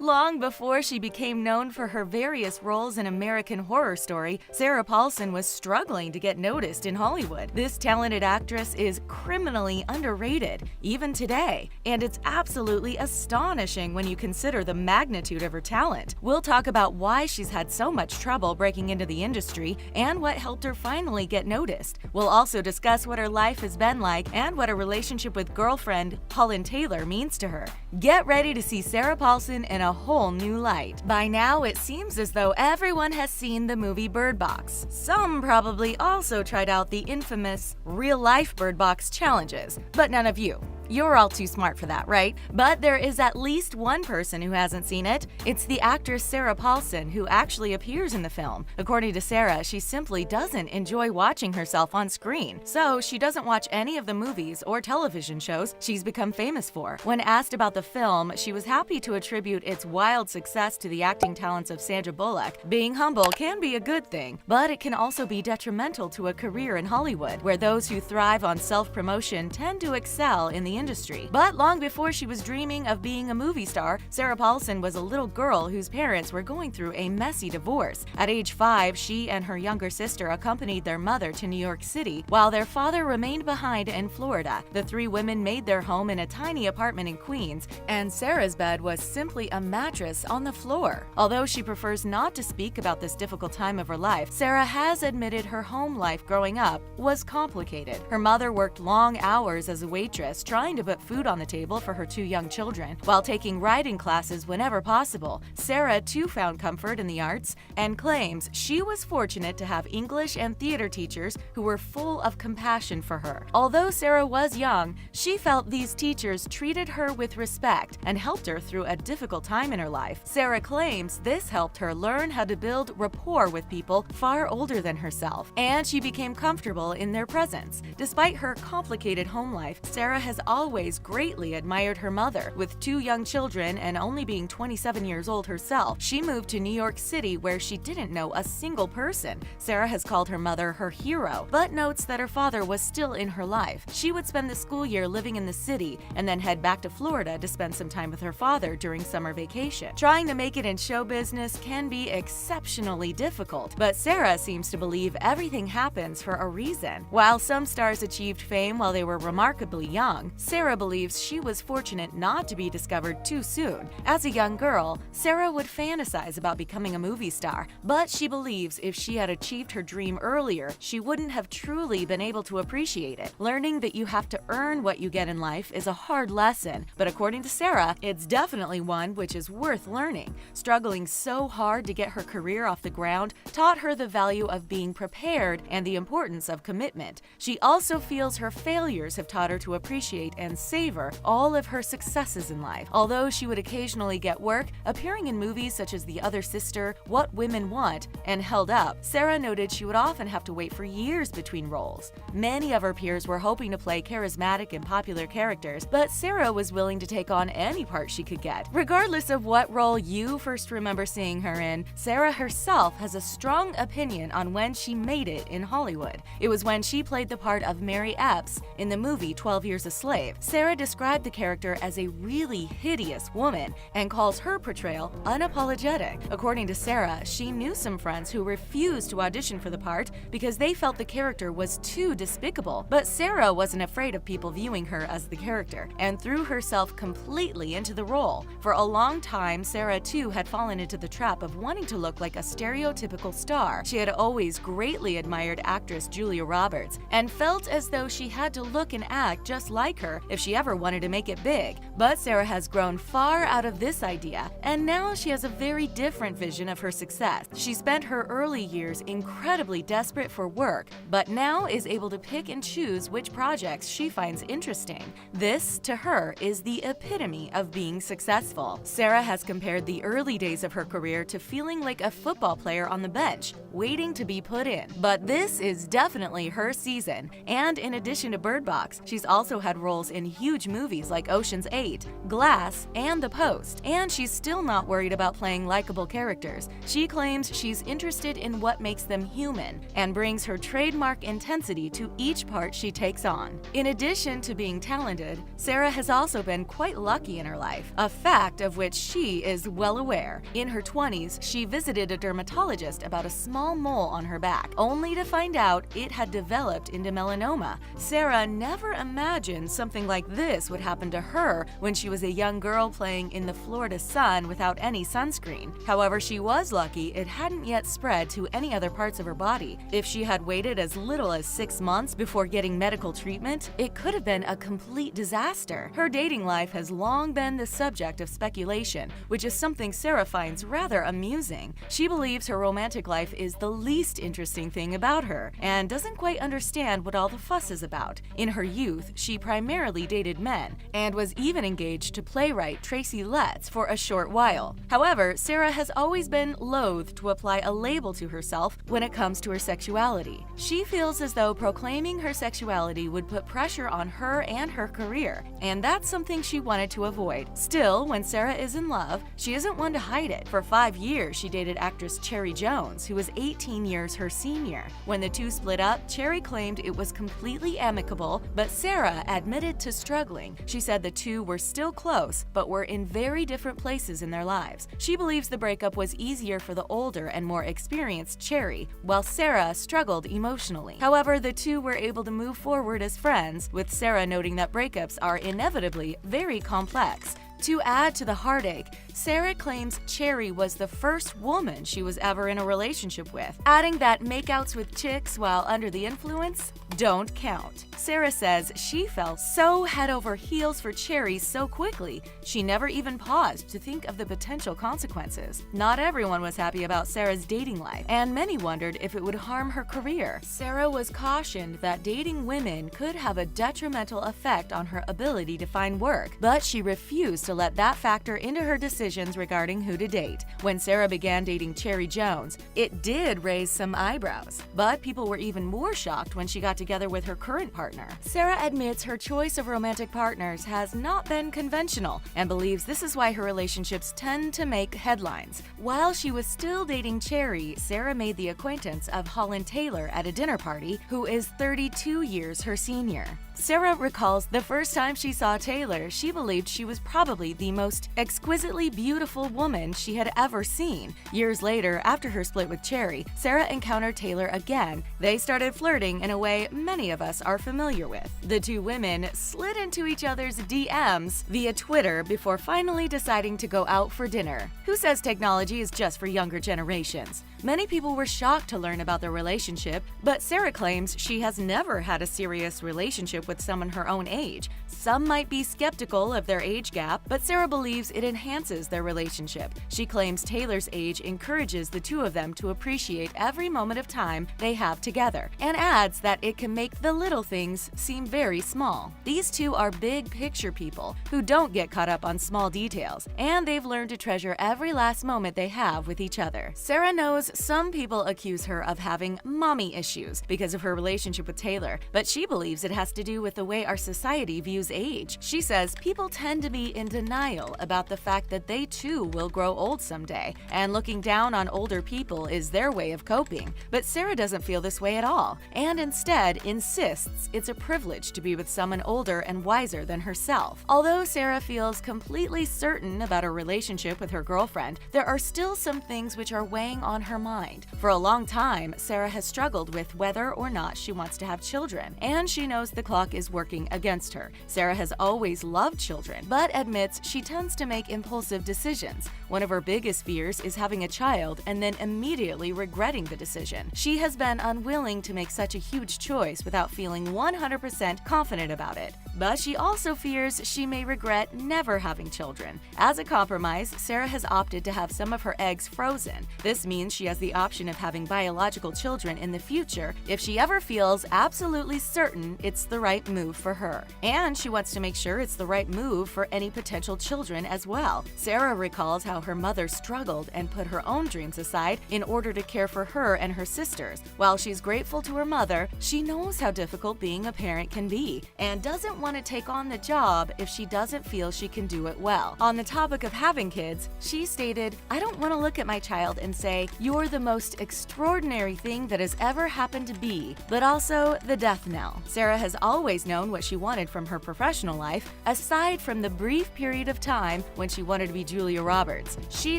Long before she became known for her various roles in American Horror Story, Sarah Paulson was struggling to get noticed in Hollywood. This talented actress is criminally underrated, even today, and it's absolutely astonishing when you consider the magnitude of her talent. We'll talk about why she's had so much trouble breaking into the industry and what helped her finally get noticed. We'll also discuss what her life has been like and what a relationship with girlfriend Holland Taylor means to her. Get ready to see Sarah Paulson in a whole new light. By now, it seems as though everyone has seen the movie Bird Box. Some probably also tried out the infamous real-life Bird Box challenges, but none of you. You're all too smart for that, right? But there is at least one person who hasn't seen it. It's the actress Sarah Paulson, who actually appears in the film. According to Sarah, she simply doesn't enjoy watching herself on screen, so she doesn't watch any of the movies or television shows she's become famous for. When asked about the film, she was happy to attribute its wild success to the acting talents of Sandra Bullock. Being humble can be a good thing, but it can also be detrimental to a career in Hollywood, where those who thrive on self-promotion tend to excel in the industry. But long before she was dreaming of being a movie star, Sarah Paulson was a little girl whose parents were going through a messy divorce. At age 5, she and her younger sister accompanied their mother to New York City, while their father remained behind in Florida. The three women made their home in a tiny apartment in Queens, and Sarah's bed was simply a mattress on the floor. Although she prefers not to speak about this difficult time of her life, Sarah has admitted her home life growing up was complicated. Her mother worked long hours as a waitress, trying to put food on the table for her 2 young children, while taking writing classes whenever possible. Sarah too found comfort in the arts and claims she was fortunate to have English and theater teachers who were full of compassion for her. Although Sarah was young, she felt these teachers treated her with respect and helped her through a difficult time in her life. Sarah claims this helped her learn how to build rapport with people far older than herself, and she became comfortable in their presence. Despite her complicated home life, Sarah has always greatly admired her mother. With 2 young children and only being 27 years old herself, she moved to New York City where she didn't know a single person. Sarah has called her mother her hero, but notes that her father was still in her life. She would spend the school year living in the city and then head back to Florida to spend some time with her father during summer vacation. Trying to make it in show business can be exceptionally difficult, but Sarah seems to believe everything happens for a reason. While some stars achieved fame while they were remarkably young, Sarah believes she was fortunate not to be discovered too soon. As a young girl, Sarah would fantasize about becoming a movie star, but she believes if she had achieved her dream earlier, she wouldn't have truly been able to appreciate it. Learning that you have to earn what you get in life is a hard lesson, but according to Sarah, it's definitely one which is worth learning. Struggling so hard to get her career off the ground taught her the value of being prepared and the importance of commitment. She also feels her failures have taught her to appreciate and savor all of her successes in life. Although she would occasionally get work appearing in movies such as The Other Sister, What Women Want, and Held Up, Sarah noted she would often have to wait for years between roles. Many of her peers were hoping to play charismatic and popular characters, but Sarah was willing to take on any part she could get. Regardless of what role you first remember seeing her in, Sarah herself has a strong opinion on when she made it in Hollywood. It was when she played the part of Mary Epps in the movie 12 Years a Slave. Sarah described the character as a really hideous woman and calls her portrayal unapologetic. According to Sarah, she knew some friends who refused to audition for the part because they felt the character was too despicable. But Sarah wasn't afraid of people viewing her as the character and threw herself completely into the role. For a long time, Sarah too had fallen into the trap of wanting to look like a stereotypical star. She had always greatly admired actress Julia Roberts and felt as though she had to look and act just like her if she ever wanted to make it big. But Sarah has grown far out of this idea, and now she has a very different vision of her success. She spent her early years incredibly desperate for work, but now is able to pick and choose which projects she finds interesting. This, to her, is the epitome of being successful. Sarah has compared the early days of her career to feeling like a football player on the bench, waiting to be put in. But this is definitely her season, and in addition to Bird Box, she's also had roles roles in huge movies like Ocean's 8, Glass, and The Post, and she's still not worried about playing likable characters. She claims she's interested in what makes them human and brings her trademark intensity to each part she takes on. In addition to being talented, Sarah has also been quite lucky in her life, a fact of which she is well aware. In her 20s, she visited a dermatologist about a small mole on her back, only to find out it had developed into melanoma. Sarah never imagined something like this would happen to her when she was a young girl playing in the Florida sun without any sunscreen. However, she was lucky it hadn't yet spread to any other parts of her body. If she had waited as little as 6 months before getting medical treatment, it could have been a complete disaster. Her dating life has long been the subject of speculation, which is something Sarah finds rather amusing. She believes her romantic life is the least interesting thing about her and doesn't quite understand what all the fuss is about. In her youth, she primarily dated men and was even engaged to playwright Tracy Letts for a short while. However, Sarah has always been loath to apply a label to herself when it comes to her sexuality. She feels as though proclaiming her sexuality would put pressure on her and her career, and that's something she wanted to avoid. Still, when Sarah is in love, she isn't one to hide it. For 5 years, she dated actress Cherry Jones, who was 18 years her senior. When the two split up, Cherry claimed it was completely amicable, but Sarah admitted to struggling. She said the two were still close, but were in very different places in their lives. She believes the breakup was easier for the older and more experienced Cherry, while Sarah struggled emotionally. However, the two were able to move forward as friends, with Sarah noting that breakups are inevitably very complex. To add to the heartache, Sarah claims Cherry was the first woman she was ever in a relationship with, adding that makeouts with chicks while under the influence don't count. Sarah says she fell so head over heels for Cherry so quickly, she never even paused to think of the potential consequences. Not everyone was happy about Sarah's dating life, and many wondered if it would harm her career. Sarah was cautioned that dating women could have a detrimental effect on her ability to find work, but she refused to let that factor into her decisions regarding who to date. When Sarah began dating Cherry Jones, it did raise some eyebrows, but people were even more shocked when she got together with her current partner. Sarah admits her choice of romantic partners has not been conventional and believes this is why her relationships tend to make headlines. While she was still dating Cherry, Sarah made the acquaintance of Holland Taylor at a dinner party, who is 32 years her senior. Sarah recalls the first time she saw Taylor, she believed she was probably the most exquisitely beautiful woman she had ever seen. Years later, after her split with Cherry, Sarah encountered Taylor again. They started flirting in a way many of us are familiar with. The two women slid into each other's DMs via Twitter before finally deciding to go out for dinner. Who says technology is just for younger generations? Many people were shocked to learn about their relationship, but Sarah claims she has never had a serious relationship with someone her own age. Some might be skeptical of their age gap, but Sarah believes it enhances their relationship. She claims Taylor's age encourages the two of them to appreciate every moment of time they have together, and adds that it can make the little things seem very small. These two are big picture people who don't get caught up on small details, and they've learned to treasure every last moment they have with each other. Sarah knows some people accuse her of having mommy issues because of her relationship with Taylor, but she believes it has to do with the way our society views age. She says people tend to be in denial about the fact that they too will grow old someday, and looking down on older people is their way of coping. But Sarah doesn't feel this way at all, and instead insists it's a privilege to be with someone older and wiser than herself. Although Sarah feels completely certain about her relationship with her girlfriend, there are still some things which are weighing on her mind. For a long time, Sarah has struggled with whether or not she wants to have children, and she knows the clock is working against her. Sarah has always loved children, but admits she tends to make impulsive decisions. One of her biggest fears is having a child and then immediately regretting the decision. She has been unwilling to make such a huge choice without feeling 100% confident about it, but she also fears she may regret never having children. As a compromise, Sarah has opted to have some of her eggs frozen. This means she has the option of having biological children in the future if she ever feels absolutely certain it's the right move for her. And she wants to make sure it's the right move for any potential children as well. Sarah recalls how her mother struggled and put her own dreams aside in order to care for her and her sisters. While she's grateful to her mother, she knows how difficult being a parent can be and doesn't want to take on the job if she doesn't feel she can do it well. On the topic of having kids, she stated, "I don't want to look at my child and say, 'You're the most extraordinary thing that has ever happened to be,' but also the death knell." Sarah has always known what she wanted from her professional life, aside from the brief period of time when she wanted to be Julia Roberts. She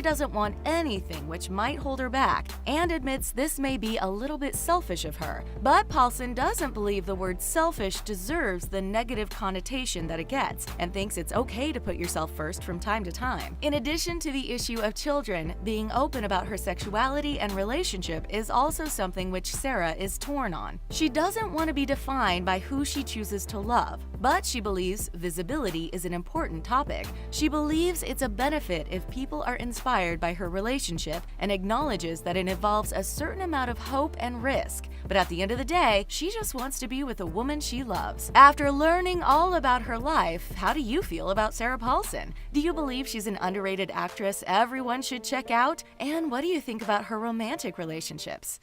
doesn't want anything which might hold her back, and admits this may be a little bit selfish of her. But Paulson doesn't believe the word selfish deserves the negative connotation that it gets, and thinks it's okay to put yourself first from time to time. In addition to the issue of children, being open about her sexuality and relationship is also something which Sarah is torn on. She doesn't want to be defined by who she chooses to love, but she believes visibility is an important topic. She believes it's a benefit if people are inspired by her relationship, and acknowledges that it involves a certain amount of hope and risk. But at the end of the day, she just wants to be with a woman she loves. After learning all about her life, how do you feel about Sarah Paulson? Do you believe she's an underrated actress everyone should check out? And what do you think about her romantic relationships?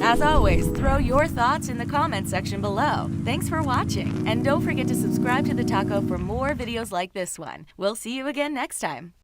As always, throw your thoughts in the comment section below. Thanks for watching, and don't forget to subscribe to TheTalko for more videos like this one. We'll see you again next time.